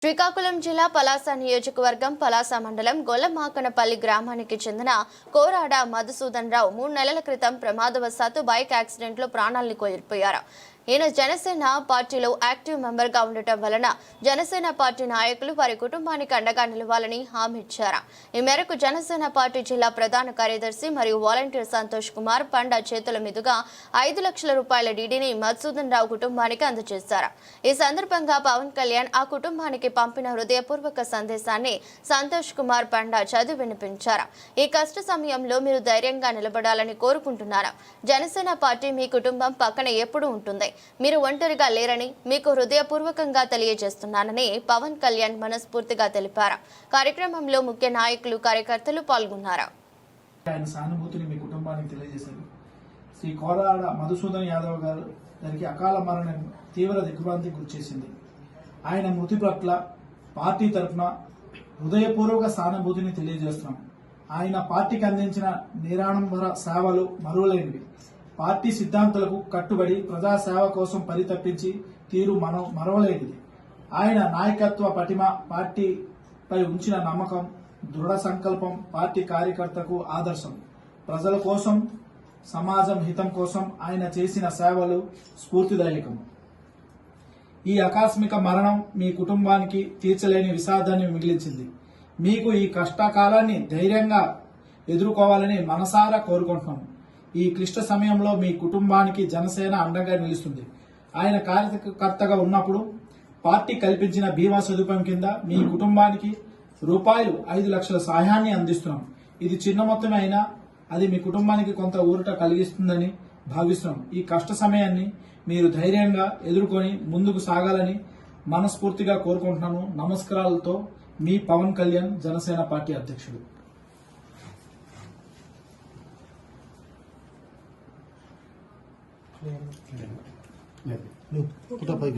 శ్రీకాకుళం జిల్లా పలాస నియోజకవర్గం పలాస మండలం గొల్లమాకనపల్లి గ్రామానికి చెందిన కోరాడ మధుసూదన్ రావు 3 నెలల క్రితం ప్రమాదవశాత్తు బైక్ యాక్సిడెంట్లో ప్రాణాలను కోల్పోయారు. ఈయన జనసేన పార్టీలో యాక్టివ్ మెంబర్ గా ఉండటం వలన జనసేన పార్టీ నాయకులు వారి కుటుంబానికి అండగా నిలవాలని హామీ ఇచ్చారు. ఈ మేరకు జనసేన పార్టీ జిల్లా ప్రధాన కార్యదర్శి మరియు వాలంటీర్ సంతోష్ కుమార్ పండా చేతుల మీదుగా 5 లక్షల రూపాయల డీడీని మధుసూదన్ రావు కుటుంబానికి అందజేశారు. ఈ సందర్భంగా పవన్ కళ్యాణ్ ఆ కుటుంబానికి పంపిన హృదయపూర్వక సందేశాన్ని సంతోష్ కుమార్ పండా చదివి వినిపించారు. ఈ కష్ట సమయంలో మీరు ధైర్యంగా నిలబడాలని కోరుకుంటున్నారు. జనసేన పార్టీ మీ కుటుంబం పక్కన ఎప్పుడూ ఉంటుంది. మీరు ఒంటరిగా లేరని మీకు హృదయపూర్వకంగా తెలియజేస్తున్నానని పవన్ కళ్యాణ్ మనస్ఫూర్తిగా తెలిపారు. కార్యక్రమంలో ముఖ్య నాయకులు కార్యకర్తలు పాల్గొన్నారు. ఆయన సానుభూతిని మీ కుటుంబానికి తెలియజేశారు. శ్రీ కోరాడ మధుసూదన్ యాదవ్ గారికి అకాల మరణం తీవ్ర దిగ్భ్రాంతికి గురిచేసింది. ఆయన మృతి పట్ల పార్టీ తరఫున హృదయపూర్వక సానుభూతిని తెలియజేస్తున్నాం. ఆయన పార్టీకి అందించిన నిరాడంబర సేవలు మరువలేనివి. పార్టీ సిద్ధాంతాలకు కట్టుబడి ప్రజాసేవ కోసం పరితపించి తీరు మరవలేనిది. ఆయన నాయకత్వ పటిమ, పార్టీపై ఉంచిన నమ్మకం, దృఢ సంకల్పం పార్టీ కార్యకర్తకు ఆదర్శం. ప్రజల కోసం, సమాజం హితం కోసం ఆయన చేసిన సేవలు స్ఫూర్తిదాయకం. ఈ ఆకస్మిక మరణం మీ కుటుంబానికి తీర్చలేని విషాదాన్ని మిగిలించింది. మీకు ఈ కష్టకాలాన్ని ధైర్యంగా ఎదుర్కోవాలని మనసారా కోరుకుంటున్నాము. ఈ క్లిష్ట సమయంలో మీ కుటుంబానికి జనసేన అండగా నిలుస్తుంది. ఆయన కార్యకర్తగా ఉన్నప్పుడు పార్టీ కల్పించిన బీమా సదుపాయం కింద మీ కుటుంబానికి రూపాయలు 5 లక్షల సహాయాన్ని అందిస్తున్నాం. ఇది చిన్న మొత్తమే అయినా అది మీ కుటుంబానికి కొంత ఊరట కలిగిస్తుందని భావిస్తున్నాం. ఈ కష్ట సమయాన్ని మీరు ధైర్యంగా ఎదుర్కొని ముందుకు సాగాలని మనస్ఫూర్తిగా కోరుకుంటున్నాను. నమస్కారాలతో మీ పవన్ కళ్యాణ్, జనసేన పార్టీ అధ్యక్షుడు. Puta pai